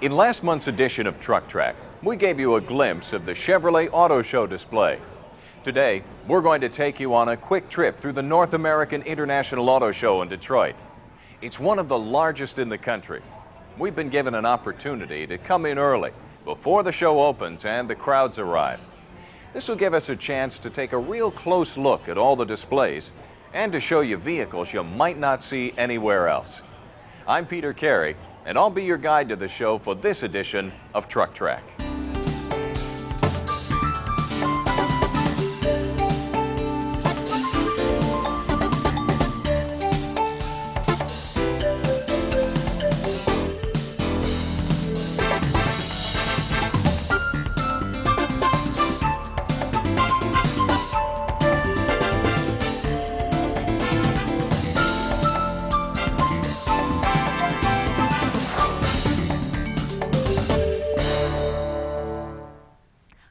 In last month's edition of Truck Track, we gave you a glimpse of the Chevrolet Auto Show display. Today, we're going to take you on a quick trip through the North American International Auto Show in Detroit. It's one of the largest in the country. We've been given an opportunity to come in early, before the show opens and the crowds arrive. This will give us a chance to take a real close look at all the displays and to show you vehicles you might not see anywhere else. I'm Peter Carey, and I'll be your guide to the show for this edition of Truck Track.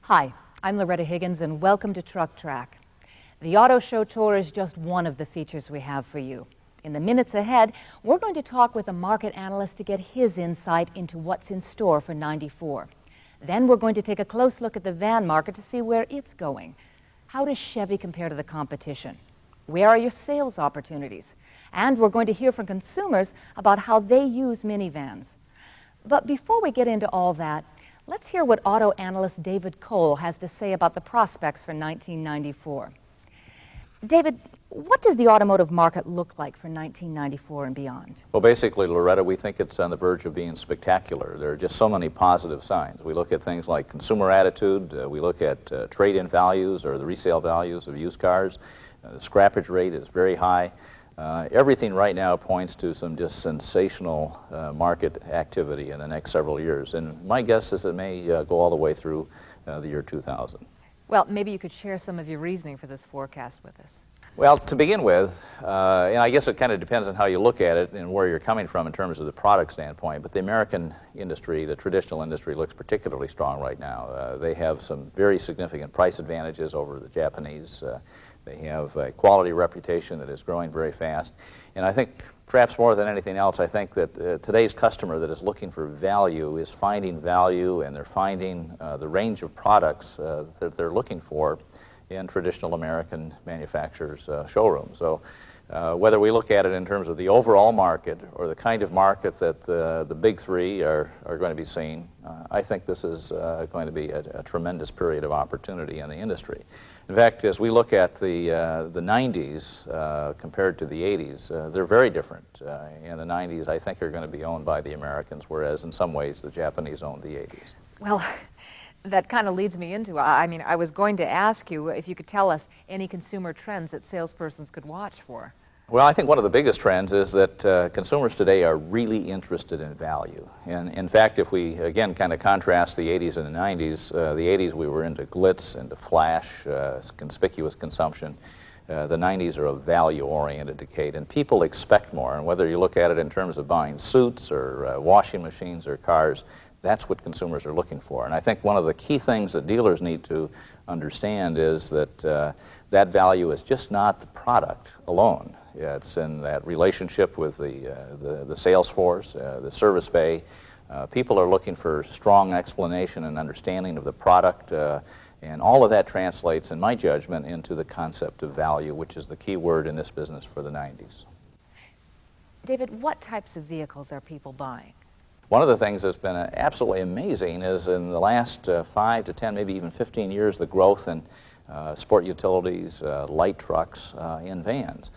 Hi, I'm Loretta Higgins and welcome to Truck Track. The Auto Show Tour is just one of the features we have for you. In the minutes ahead, we're going to talk with a market analyst to get his insight into what's in store for '94. Then we're going to take a close look at the van market to see where it's going. How does Chevy compare to the competition? Where are your sales opportunities? And we're going to hear from consumers about how they use minivans. But before we get into all that, let's hear what auto analyst David Cole has to say about the prospects for 1994. David, what does the automotive market look like for 1994 and beyond? Well, basically, Loretta, we think it's on the verge of being spectacular. There are just so many positive signs. We look at things like consumer attitude, we look at trade-in values or the resale values of used cars. The scrappage rate is very high. Everything right now points to some just sensational market activity in the next several years. And my guess is it may go all the way through the year 2000. Well, maybe you could share some of your reasoning for this forecast with us. Well, to begin with, and I guess it kind of depends on how you look at it and where you're coming from in terms of the product standpoint, but the American industry, the traditional industry, looks particularly strong right now. They have some very significant price advantages over the Japanese. They have a quality reputation that is growing very fast. And I think perhaps more than anything else, I think that today's customer that is looking for value is finding value, and they're finding the range of products that they're looking for in traditional American manufacturers' showrooms. So whether we look at it in terms of the overall market or the kind of market that the big three are going to be seeing, I think this is going to be a tremendous period of opportunity in the industry. In fact, as we look at the 90s compared to the 80s, they're very different. In the 90s, I think, are going to be owned by the Americans, whereas in some ways the Japanese owned the 80s. Well, that kind of leads me into, I was going to ask you if you could tell us any consumer trends that salespersons could watch for. Well, I think one of the biggest trends is that consumers today are really interested in value. And in fact, if we, again, kind of contrast the 80s and the 90s, the 80s we were into glitz, into flash, conspicuous consumption. The 90s are a value-oriented decade, and people expect more. And whether you look at it in terms of buying suits or washing machines or cars, that's what consumers are looking for. And I think one of the key things that dealers need to understand is that that value is just not the product alone. It's in that relationship with the sales force, the service bay. People are looking for strong explanation and understanding of the product, and all of that translates, in my judgment, into the concept of value, which is the key word in this business for the 90s. David, what types of vehicles are people buying? One of the things that's been absolutely amazing is in the last 5 to 10, maybe even 15 years, the growth in sport utilities, light trucks, and vans.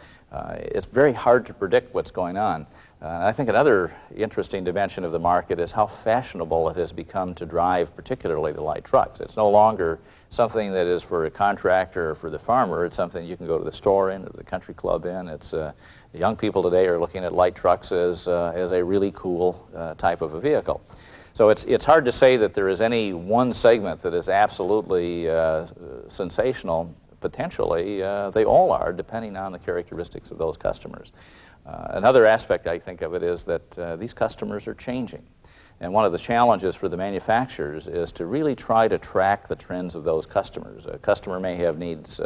It's very hard to predict what's going on. I think another interesting dimension of the market is how fashionable it has become to drive particularly the light trucks. It's no longer something that is for a contractor or for the farmer. It's something you can go to the store in or the country club in. It's young people today are looking at light trucks as a really cool type of a vehicle. So it's hard to say that there is any one segment that is absolutely sensational. Potentially, they all are, depending on the characteristics of those customers. Another aspect, I think, of it is that these customers are changing. And one of the challenges for the manufacturers is to really try to track the trends of those customers. A customer may have needs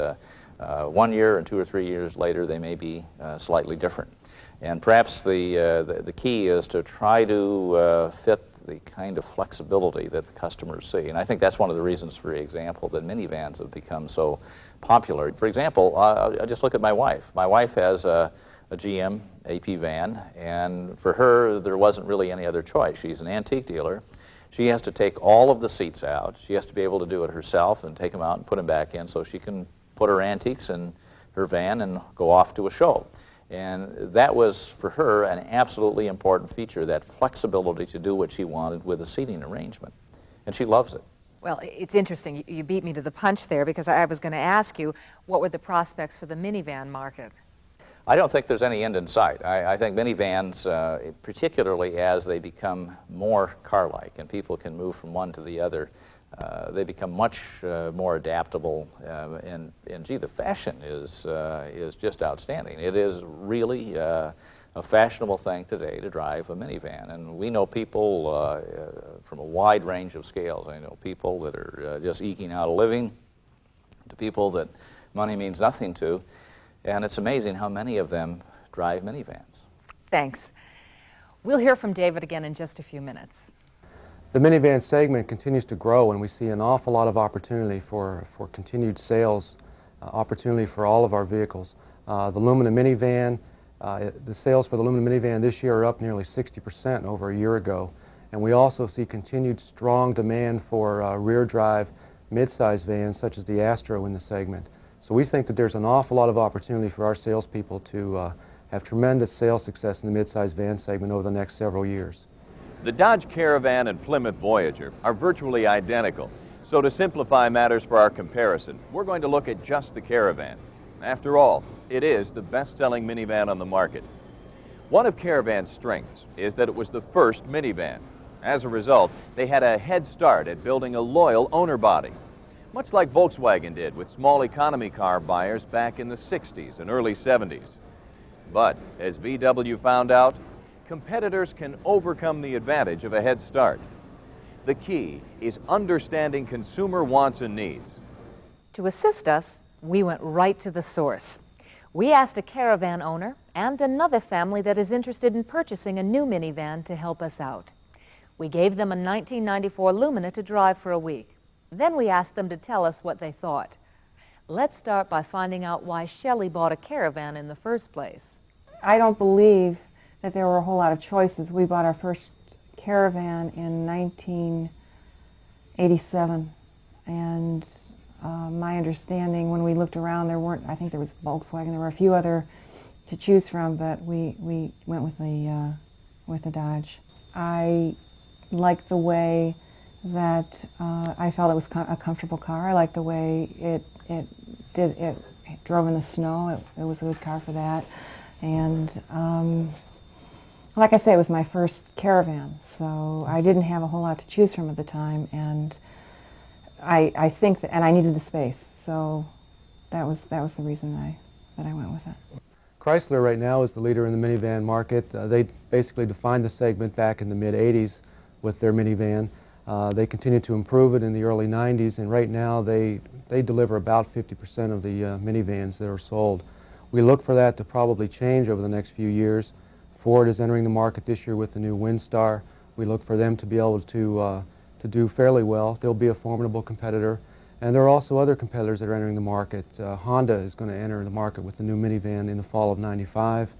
1 year, and 2 or 3 years later they may be slightly different. And perhaps the key is to try to fit the kind of flexibility that the customers see. And I think that's one of the reasons, for example, that minivans have become so popular. For example, I just look at my wife. My wife has a GM AP van, and for her, there wasn't really any other choice. She's an antique dealer. She has to take all of the seats out. She has to be able to do it herself and take them out and put them back in so she can put her antiques in her van and go off to a show. And that was, for her, an absolutely important feature, that flexibility to do what she wanted with the seating arrangement. And she loves it. Well, it's interesting. You beat me to the punch there, because I was going to ask you, what were the prospects for the minivan market? I don't think there's any end in sight. I think minivans, particularly as they become more car-like and people can move from one to the other, they become much more adaptable, and gee, the fashion is just outstanding. It is really a fashionable thing today to drive a minivan, and we know people from a wide range of scales. I know people that are just eking out a living, to people that money means nothing to, and it's amazing how many of them drive minivans. Thanks. We'll hear from David again in just a few minutes. The minivan segment continues to grow, and we see an awful lot of opportunity for continued sales, opportunity for all of our vehicles. The Lumina minivan, the sales for the Lumina minivan this year are up nearly 60% over a year ago. And we also see continued strong demand for rear drive mid-size vans such as the Astro in the segment. So we think that there's an awful lot of opportunity for our salespeople to have tremendous sales success in the mid-size van segment over the next several years. The Dodge Caravan and Plymouth Voyager are virtually identical. So to simplify matters for our comparison, we're going to look at just the Caravan. After all, it is the best-selling minivan on the market. One of Caravan's strengths is that it was the first minivan. As a result, they had a head start at building a loyal owner body, much like Volkswagen did with small economy car buyers back in the 60s and early 70s. But as VW found out, competitors can overcome the advantage of a head start. The key is understanding consumer wants and needs. To assist us, we went right to the source. We asked a Caravan owner and another family that is interested in purchasing a new minivan to help us out. We gave them a 1994 Lumina to drive for a week. Then we asked them to tell us what they thought. Let's start by finding out why Shelley bought a Caravan in the first place. I don't believe that there were a whole lot of choices. We bought our first Caravan in 1987, and my understanding, when we looked around, I think there was Volkswagen, there were a few other to choose from, but we went with the Dodge. I liked the way that I felt it was a comfortable car. I liked the way it drove in the snow. It was a good car for that. And like I say, it was my first Caravan, so I didn't have a whole lot to choose from at the time, and I think that, and I needed the space, so that was the reason that I went with it. Chrysler right now is the leader in the minivan market. They basically defined the segment back in the mid-'80s with their minivan. They continued to improve it in the early 90s, and right now they deliver about 50% of the minivans that are sold. We look for that to probably change over the next few years. Ford is entering the market this year with the new Windstar. We look for them to be able to do fairly well. They'll be a formidable competitor. And there are also other competitors that are entering the market. Honda is going to enter the market with the new minivan in the fall of '95.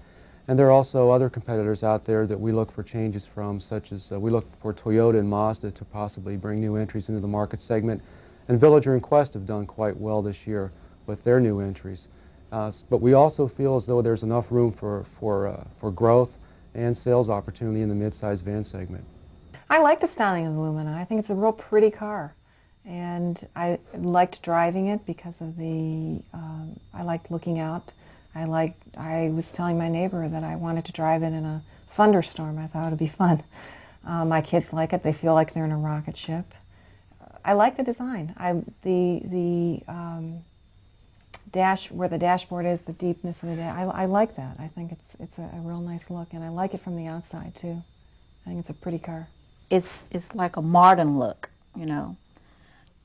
And there are also other competitors out there that we look for changes from, such as we look for Toyota and Mazda to possibly bring new entries into the market segment. And Villager and Quest have done quite well this year with their new entries. But we also feel as though there's enough room for growth and sales opportunity in the mid-size van segment. I like the styling of the Lumina. I think it's a real pretty car. And I liked driving it because of I liked looking out. I was telling my neighbor that I wanted to drive it in a thunderstorm. I thought it would be fun. My kids like it. They feel like they're in a rocket ship. I like the design. Where the dashboard is, the deepness of the dash, I like that. I think it's a real nice look, and I like it from the outside too. I think it's a pretty car. It's like a modern look, you know.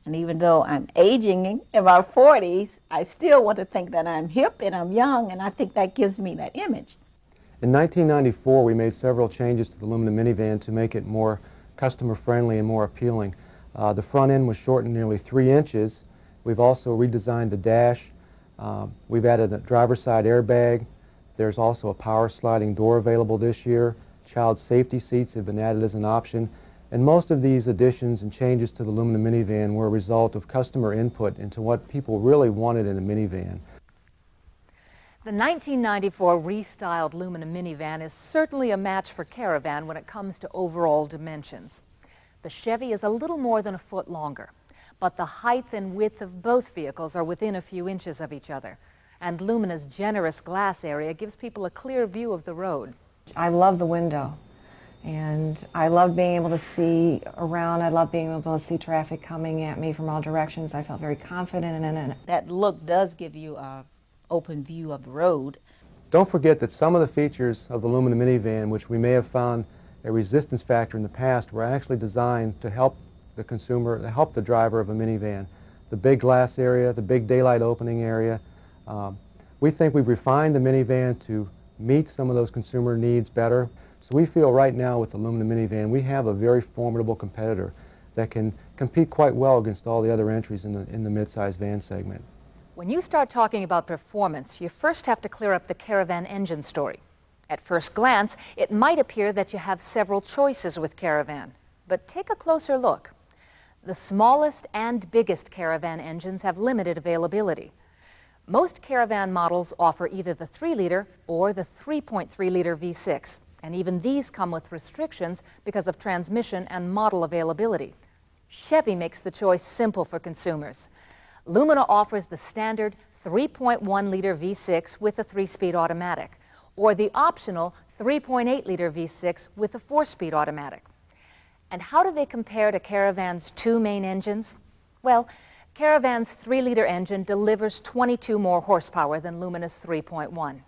And even though I'm aging in my 40s, I still want to think that I'm hip and I'm young, and I think that gives me that image. In 1994, we made several changes to the Lumina minivan to make it more customer-friendly and more appealing. The front end was shortened nearly 3 inches. We've also redesigned the dash. We've added a driver's side airbag. There's also a power sliding door available this year. Child safety seats have been added as an option. And most of these additions and changes to the Lumina minivan were a result of customer input into what people really wanted in a minivan. The 1994 restyled Lumina minivan is certainly a match for Caravan when it comes to overall dimensions. The Chevy is a little more than a foot longer, but the height and width of both vehicles are within a few inches of each other. And Lumina's generous glass area gives people a clear view of the road. I love the window, and I love being able to see around. I love being able to see traffic coming at me from all directions. I felt very confident in it. That look does give you an open view of the road. Don't forget that some of the features of the Lumina minivan, which we may have found a resistance factor in the past, were actually designed to help the consumer, to help the driver of a minivan. The big glass area, the big daylight opening area. We think we've refined the minivan to meet some of those consumer needs better. So we feel right now with the Lumina minivan we have a very formidable competitor that can compete quite well against all the other entries in the mid-size van segment. When you start talking about performance, you first have to clear up the Caravan engine story. At first glance, it might appear that you have several choices with Caravan, but take a closer look. The smallest and biggest Caravan engines have limited availability. Most Caravan models offer either the 3-liter or the 3.3-liter V6, and even these come with restrictions because of transmission and model availability. Chevy makes the choice simple for consumers. Lumina offers the standard 3.1-liter V6 with a 3-speed automatic, or the optional 3.8-liter V6 with a 4-speed automatic. And how do they compare to Caravan's 2 main engines? Well, Caravan's 3-liter engine delivers 22 more horsepower than Lumina's 3.1.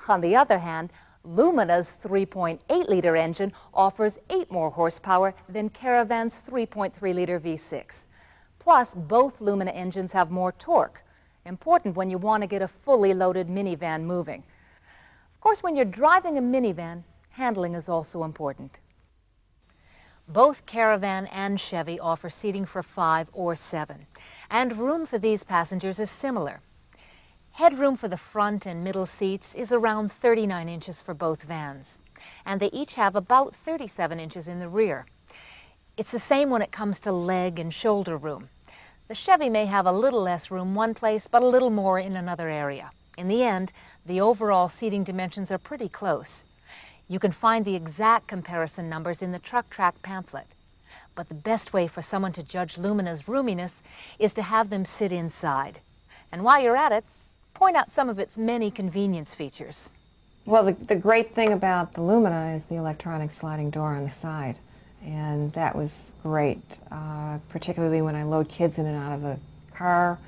On the other hand, Lumina's 3.8-liter engine offers 8 more horsepower than Caravan's 3.3-liter V6. Plus, both Lumina engines have more torque, important when you want to get a fully loaded minivan moving. Of course, when you're driving a minivan, handling is also important. Both Caravan and Chevy offer seating for 5 or 7, and room for these passengers is similar. Headroom for the front and middle seats is around 39 inches for both vans, and they each have about 37 inches in the rear. It's the same when it comes to leg and shoulder room. The Chevy may have a little less room one place, but a little more in another area. In the end, the overall seating dimensions are pretty close. You can find the exact comparison numbers in the Truck Track pamphlet. But the best way for someone to judge Lumina's roominess is to have them sit inside. And while you're at it, point out some of its many convenience features. Well, the great thing about the Lumina is the electronic sliding door on the side. And that was great, particularly when I load kids in and out of the car.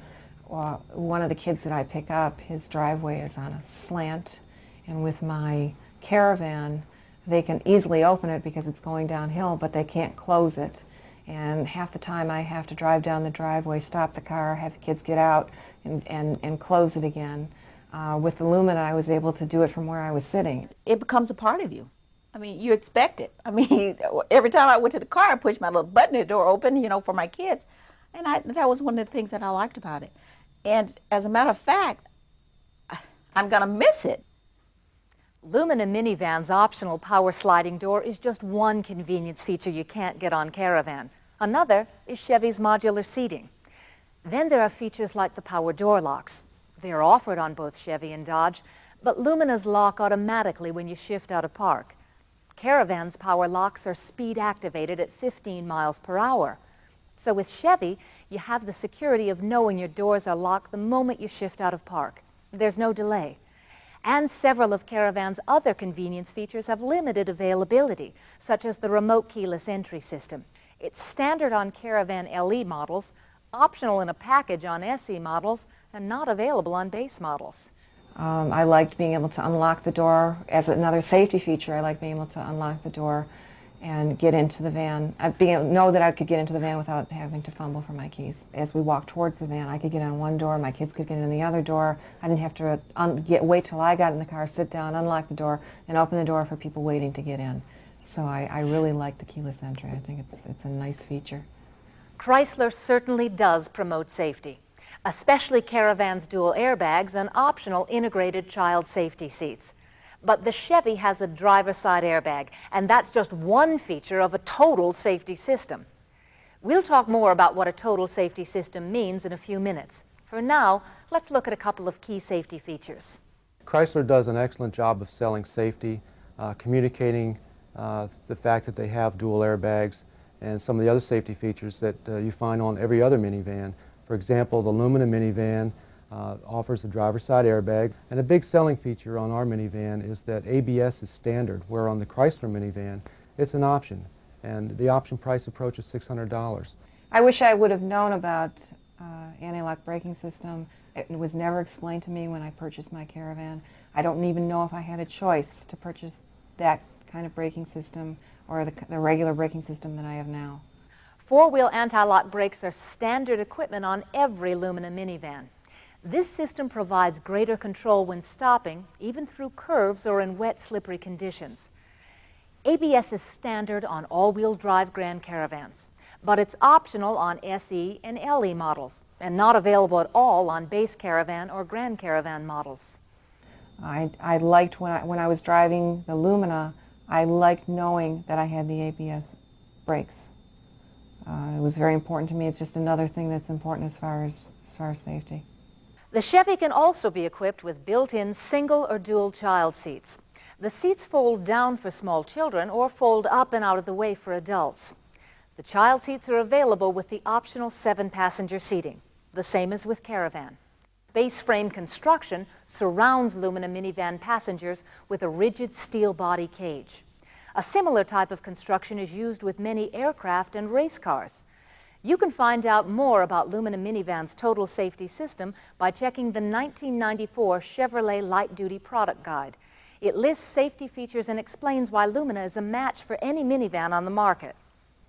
One of the kids that I pick up, his driveway is on a slant, and with my Caravan, they can easily open it because it's going downhill, but they can't close it. And half the time I have to drive down the driveway, stop the car, have the kids get out, and close it again. With the Lumina, I was able to do it from where I was sitting. It becomes a part of you. I mean, you expect it. I mean, every time I went to the car, I pushed my little button, the door open, you know, for my kids. And that was one of the things that I liked about it. And as a matter of fact, I'm going to miss it. Lumina Minivan's optional power sliding door is just one convenience feature you can't get on Caravan. Another is Chevy's modular seating. Then there are features like the power door locks. They are offered on both Chevy and Dodge, but Lumina's lock automatically when you shift out of park. Caravan's power locks are speed activated at 15 miles per hour. So with Chevy, you have the security of knowing your doors are locked the moment you shift out of park. There's no delay. And several of Caravan's other convenience features have limited availability, such as the remote keyless entry system. It's standard on Caravan LE models, optional in a package on SE models, and not available on base models. I liked being able to unlock the door. As another safety feature, I like being able to unlock the door and get into the van. Know that I could get into the van without having to fumble for my keys. As we walked towards the van, I could get on one door, my kids could get in the other door. I didn't have to wait till I got in the car, sit down, unlock the door, and open the door for people waiting to get in. So I really like the keyless entry. I think it's a nice feature. Chrysler certainly does promote safety, especially Caravan's dual airbags and optional integrated child safety seats. But the Chevy has a driver's side airbag, and that's just one feature of a total safety system. We'll talk more about what a total safety system means in a few minutes. For now, let's look at a couple of key safety features. Chrysler does an excellent job of selling safety, communicating the fact that they have dual airbags and some of the other safety features that you find on every other minivan. For example, the Lumina minivan offers a driver's side airbag, and a big selling feature on our minivan is that ABS is standard, where on the Chrysler minivan it's an option, and the option price approaches $600. I wish I would have known about anti-lock braking system. It was never explained to me when I purchased my Caravan. I don't even know if I had a choice to purchase that kind of braking system or the regular braking system that I have now. Four-wheel anti-lock brakes are standard equipment on every Lumina minivan. This system provides greater control when stopping, even through curves or in wet, slippery conditions. ABS is standard on all-wheel drive Grand Caravans, but it's optional on SE and LE models, and not available at all on base Caravan or Grand Caravan models. I liked when I was driving the Lumina, I liked knowing that I had the ABS brakes. It was very important to me. It's just another thing that's important as far as safety. The Chevy can also be equipped with built-in single or dual child seats. The seats fold down for small children or fold up and out of the way for adults. The child seats are available with the optional 7-passenger seating, the same as with Caravan. Base frame construction surrounds Lumina minivan passengers with a rigid steel body cage. A similar type of construction is used with many aircraft and race cars. You can find out more about Lumina Minivan's total safety system by checking the 1994 Chevrolet Light Duty Product Guide. It lists safety features and explains why Lumina is a match for any minivan on the market.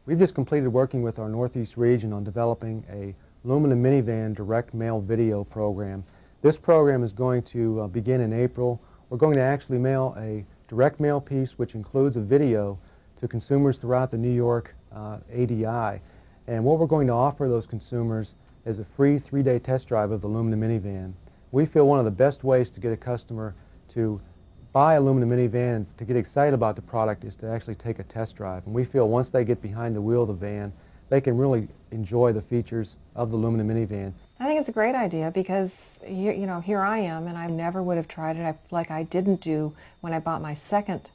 We've just completed working with our Northeast region on developing a Lumina minivan direct mail video program. This program is going to begin in April. We're going to actually mail a direct mail piece which includes a video to consumers throughout the New York ADI. And what we're going to offer those consumers is a free 3-day test drive of the Lumina minivan. We feel one of the best ways to get a customer to buy a Lumina minivan, to get excited about the product, is to actually take a test drive. And we feel once they get behind the wheel of the van, they can really enjoy the features of the Lumina minivan. I think it's a great idea because here I am, and I never would have tried it like I didn't do when I bought my second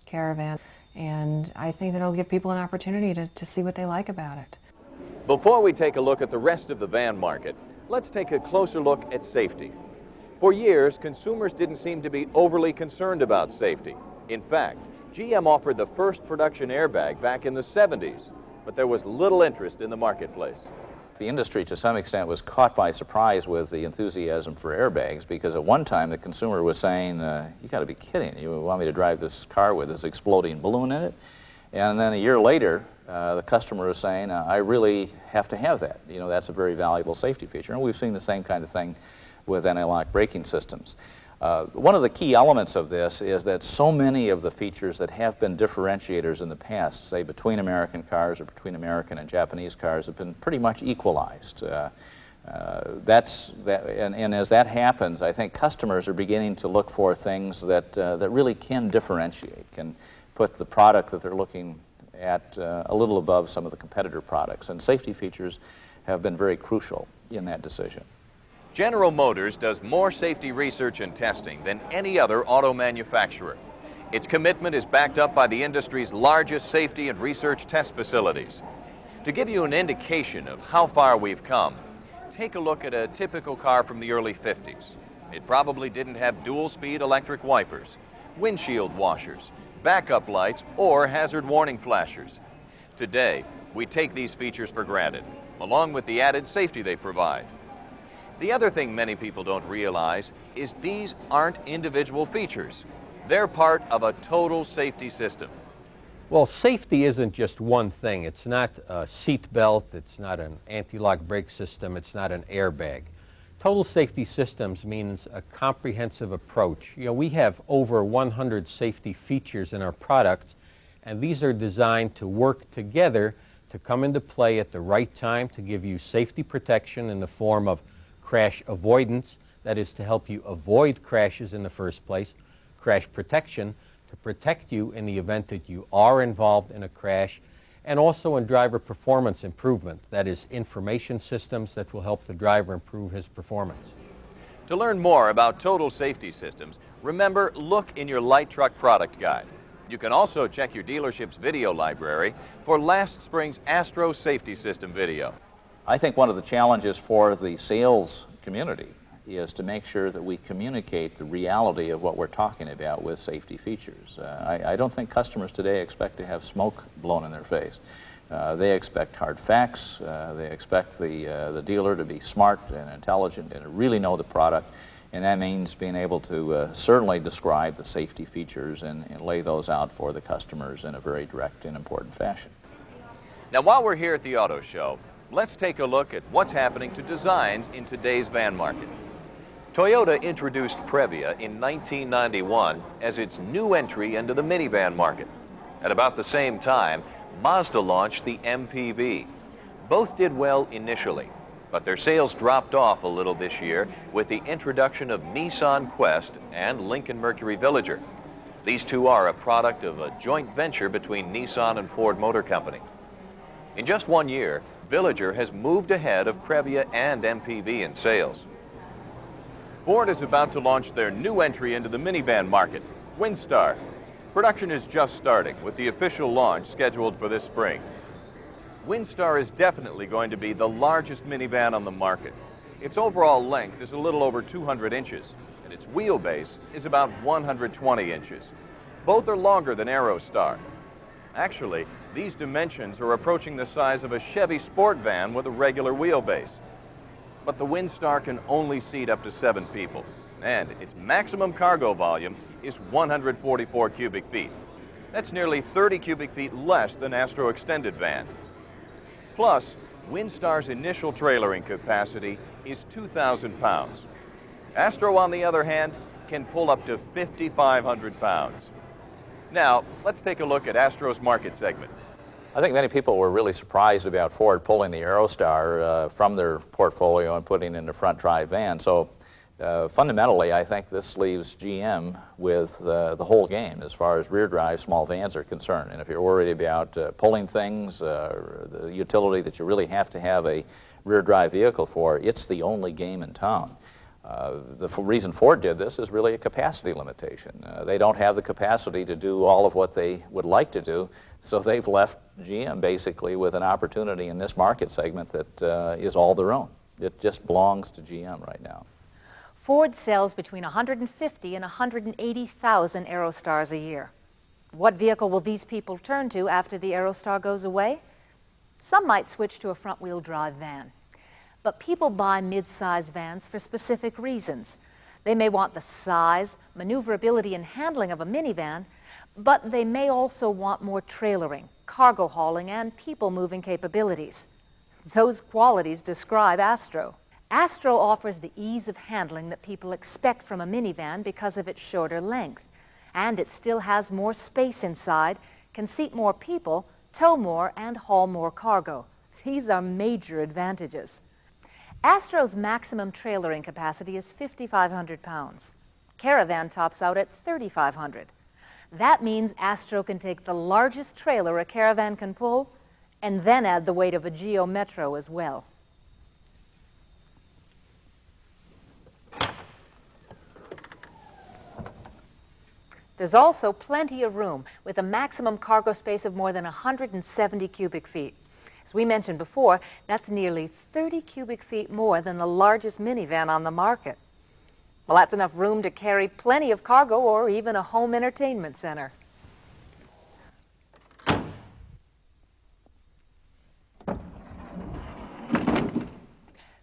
Caravan. And I think that it'll give people an opportunity to see what they like about it. Before we take a look at the rest of the van market, let's take a closer look at safety. For years, consumers didn't seem to be overly concerned about safety. In fact, GM offered the first production airbag back in the 70s, but there was little interest in the marketplace. The industry, to some extent, was caught by surprise with the enthusiasm for airbags, because at one time the consumer was saying, you got to be kidding, you want me to drive this car with this exploding balloon in it? And then a year later, the customer is saying, I really have to have that. That's a very valuable safety feature. And we've seen the same kind of thing with anti-lock braking systems. One of the key elements of this is that so many of the features that have been differentiators in the past, say between American cars or between American and Japanese cars, have been pretty much equalized. And as that happens, I think customers are beginning to look for things that really can differentiate, can put the product that they're looking at a little above some of the competitor products. And safety features have been very crucial in that decision. General Motors does more safety research and testing than any other auto manufacturer. Its commitment is backed up by the industry's largest safety and research test facilities. To give you an indication of how far we've come, take a look at a typical car from the early 50s. It probably didn't have dual-speed electric wipers, windshield washers, backup lights, or hazard warning flashers. Today, we take these features for granted, along with the added safety they provide. The other thing many people don't realize is these aren't individual features. They're part of a total safety system. Well, safety isn't just one thing. It's not a seat belt, it's not an anti-lock brake system, it's not an airbag. Total safety systems means a comprehensive approach. We have over 100 safety features in our products, And these are designed to work together to come into play at the right time to give you safety protection in the form of crash avoidance, that is to help you avoid crashes in the first place, crash protection to protect you in the event that you are involved in a crash, and also in driver performance improvement, that is information systems that will help the driver improve his performance. To learn more about total safety systems, remember, look in your light truck product guide. You can also check your dealership's video library for last spring's Astro safety system video. I think one of the challenges for the sales community is to make sure that we communicate the reality of what we're talking about with safety features. I don't think customers today expect to have smoke blown in their face. They expect hard facts. They expect the dealer to be smart and intelligent and to really know the product. And that means being able to certainly describe the safety features and lay those out for the customers in a very direct and important fashion. Now, while we're here at the auto show, let's take a look at what's happening to designs in today's van market. Toyota introduced Previa in 1991 as its new entry into the minivan market. At about the same time, Mazda launched the MPV. Both did well initially, but their sales dropped off a little this year with the introduction of Nissan Quest and Lincoln Mercury Villager. These two are a product of a joint venture between Nissan and Ford Motor Company. In just 1 year, Villager has moved ahead of Previa and MPV in sales. Ford is about to launch their new entry into the minivan market, Windstar. Production is just starting, with the official launch scheduled for this spring. Windstar is definitely going to be the largest minivan on the market. Its overall length is a little over 200 inches, and its wheelbase is about 120 inches. Both are longer than Aerostar. Actually, these dimensions are approaching the size of a Chevy sport van with a regular wheelbase. But the Windstar can only seat up to 7 people, and its maximum cargo volume is 144 cubic feet. That's nearly 30 cubic feet less than Astro Extended Van. Plus, Windstar's initial trailering capacity is 2,000 pounds. Astro, on the other hand, can pull up to 5,500 pounds. Now, let's take a look at Astro's market segment. I think many people were really surprised about Ford pulling the Aerostar from their portfolio and putting it in the front drive van. So fundamentally, I think this leaves GM with the whole game as far as rear drive small vans are concerned. And if you're worried about pulling things, the utility that you really have to have a rear drive vehicle for, it's the only game in town. The reason Ford did this is really a capacity limitation. They don't have the capacity to do all of what they would like to do, so they've left GM basically with an opportunity in this market segment that is all their own. It just belongs to GM right now. Ford sells between 150 and 180,000 Aerostars a year. What vehicle will these people turn to after the Aerostar goes away? Some might switch to a front-wheel drive van. But people buy mid-size vans for specific reasons. They may want the size, maneuverability, and handling of a minivan, but they may also want more trailering, cargo hauling, and people-moving capabilities. Those qualities describe Astro. Astro offers the ease of handling that people expect from a minivan because of its shorter length. And it still has more space inside, can seat more people, tow more, and haul more cargo. These are major advantages. Astro's maximum trailering capacity is 5,500 pounds. Caravan tops out at 3,500. That means Astro can take the largest trailer a Caravan can pull and then add the weight of a Geo Metro as well. There's also plenty of room with a maximum cargo space of more than 170 cubic feet. As we mentioned before, that's nearly 30 cubic feet more than the largest minivan on the market. Well, that's enough room to carry plenty of cargo or even a home entertainment center.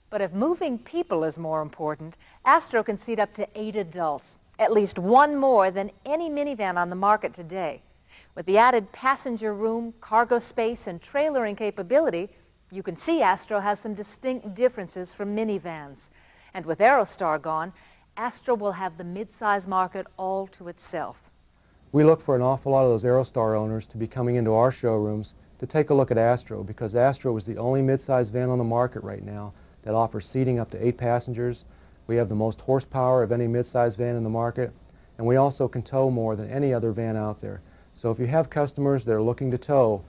But if moving people is more important, Astro can seat up to 8 adults, at least one more than any minivan on the market today. With the added passenger room, cargo space, and trailering capability, you can see Astro has some distinct differences from minivans. And with Aerostar gone, Astro will have the mid-size market all to itself. We look for an awful lot of those Aerostar owners to be coming into our showrooms to take a look at Astro, because Astro is the only midsize van on the market right now that offers seating up to 8 passengers. We have the most horsepower of any midsize van in the market, and we also can tow more than any other van out there. So if you have customers that are looking to tow,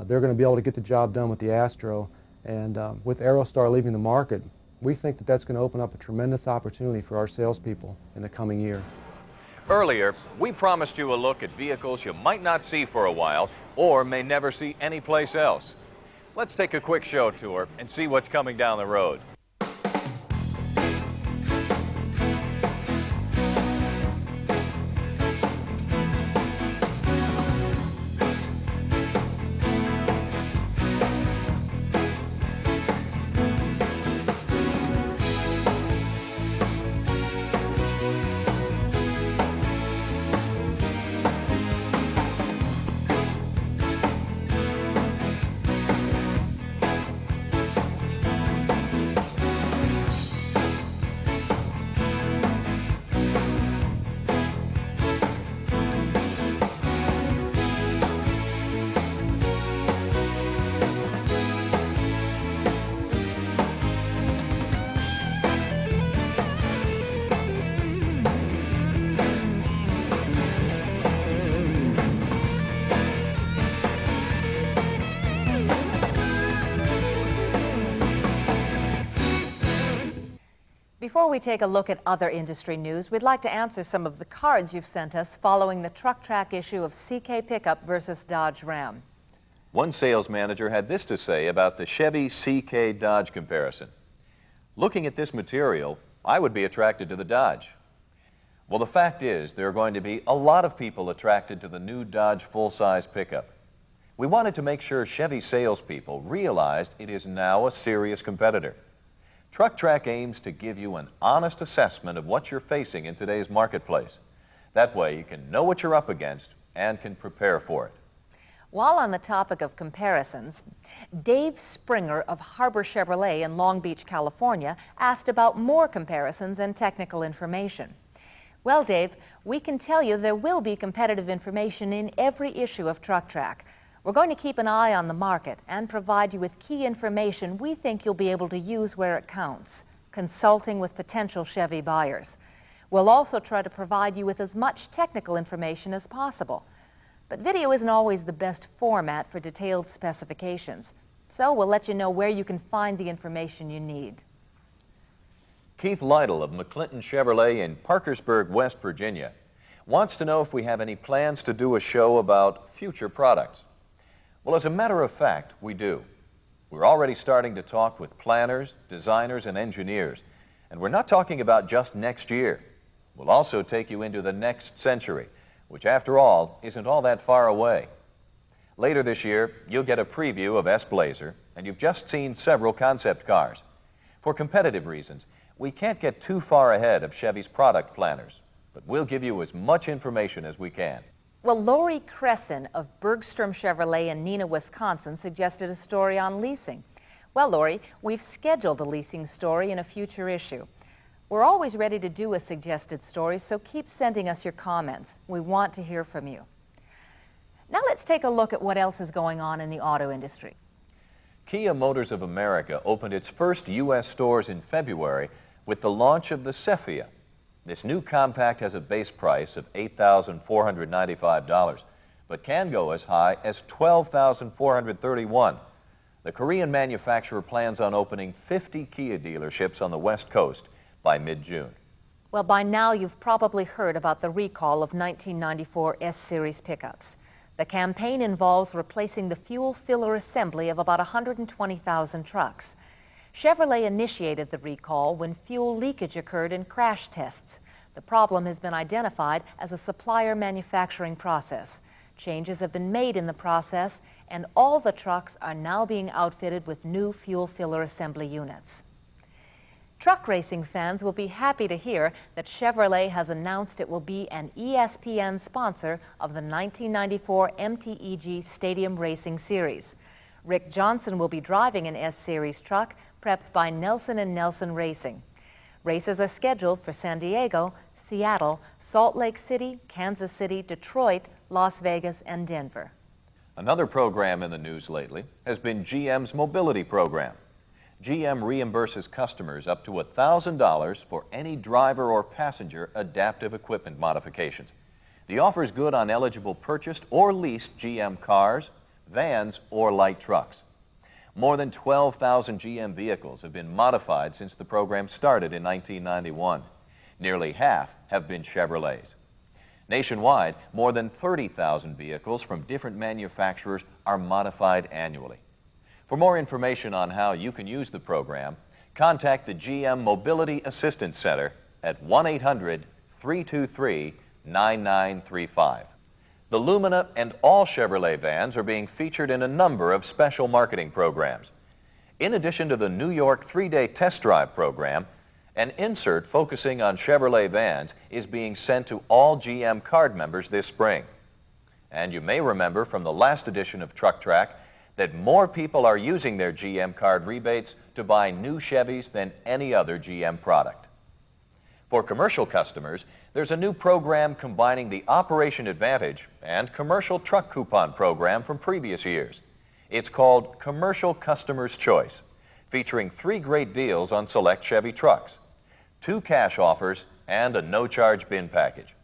they're going to be able to get the job done with the Astro. And with Aerostar leaving the market, we think that that's going to open up a tremendous opportunity for our salespeople in the coming year. Earlier, we promised you a look at vehicles you might not see for a while or may never see anyplace else. Let's take a quick show tour and see what's coming down the road. Before we take a look at other industry news, we'd like to answer some of the cards you've sent us following the Truck Track issue of CK Pickup versus Dodge Ram. One sales manager had this to say about the Chevy CK Dodge comparison. Looking at this material, I would be attracted to the Dodge. Well, the fact is, there are going to be a lot of people attracted to the new Dodge full-size pickup. We wanted to make sure Chevy salespeople realized it is now a serious competitor. Truck Track aims to give you an honest assessment of what you're facing in today's marketplace. That way you can know what you're up against and can prepare for it. While on the topic of comparisons, Dave Springer of Harbor Chevrolet in Long Beach, California, asked about more comparisons and technical information. Well, Dave, we can tell you there will be competitive information in every issue of Truck Track. We're going to keep an eye on the market and provide you with key information we think you'll be able to use where it counts, consulting with potential Chevy buyers. We'll also try to provide you with as much technical information as possible. But video isn't always the best format for detailed specifications, so we'll let you know where you can find the information you need. Keith Lytle of McClinton Chevrolet in Parkersburg, West Virginia, wants to know if we have any plans to do a show about future products. Well, as a matter of fact, we do. We're already starting to talk with planners, designers, and engineers, and we're not talking about just next year. We'll also take you into the next century, which after all isn't all that far away. Later this year, you'll get a preview of S-Blazer, and you've just seen several concept cars. For competitive reasons, we can't get too far ahead of Chevy's product planners, but we'll give you as much information as we can. Well, Lori Cresson of Bergstrom Chevrolet in Neenah, Wisconsin, suggested a story on leasing. Well, Lori, we've scheduled a leasing story in a future issue. We're always ready to do a suggested story, so keep sending us your comments. We want to hear from you. Now let's take a look at what else is going on in the auto industry. Kia Motors of America opened its first U.S. stores in February with the launch of the Cephia. This new compact has a base price of $8,495, but can go as high as $12,431. The Korean manufacturer plans on opening 50 Kia dealerships on the West Coast by mid-June. Well, by now you've probably heard about the recall of 1994 S-Series pickups. The campaign involves replacing the fuel filler assembly of about 120,000 trucks. Chevrolet initiated the recall when fuel leakage occurred in crash tests. The problem has been identified as a supplier manufacturing process. Changes have been made in the process, and all the trucks are now being outfitted with new fuel filler assembly units. Truck racing fans will be happy to hear that Chevrolet has announced it will be an ESPN sponsor of the 1994 MTEG Stadium Racing Series. Rick Johnson will be driving an S-Series truck prepped by Nelson & Nelson Racing. Races are scheduled for San Diego, Seattle, Salt Lake City, Kansas City, Detroit, Las Vegas, and Denver. Another program in the news lately has been GM's mobility program. GM reimburses customers up to $1,000 for any driver or passenger adaptive equipment modifications. The offer is good on eligible purchased or leased GM cars, vans, or light trucks. More than 12,000 GM vehicles have been modified since the program started in 1991. Nearly half have been Chevrolets. Nationwide, more than 30,000 vehicles from different manufacturers are modified annually. For more information on how you can use the program, contact the GM Mobility Assistance Center at 1-800-323-9935. The Lumina and all Chevrolet vans are being featured in a number of special marketing programs. In addition to the New York 3-day test drive program, an insert focusing on Chevrolet vans is being sent to all GM card members this spring. And you may remember from the last edition of Truck Track that more people are using their GM card rebates to buy new Chevys than any other GM product. For commercial customers, there's a new program combining the Operation Advantage and Commercial Truck Coupon program from previous years. It's called Commercial Customer's Choice, featuring 3 great deals on select Chevy trucks, 2 cash offers, and a no-charge bin package.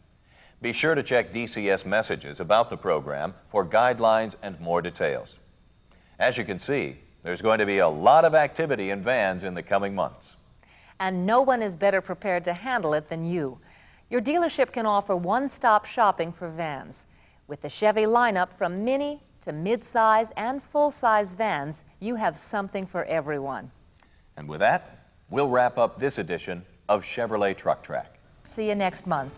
Be sure to check DCS messages about the program for guidelines and more details. As you can see, there's going to be a lot of activity in vans in the coming months. And no one is better prepared to handle it than you. Your dealership can offer one-stop shopping for vans. With the Chevy lineup from mini to mid-size and full-size vans, you have something for everyone. And with that, we'll wrap up this edition of Chevrolet Truck Track. See you next month.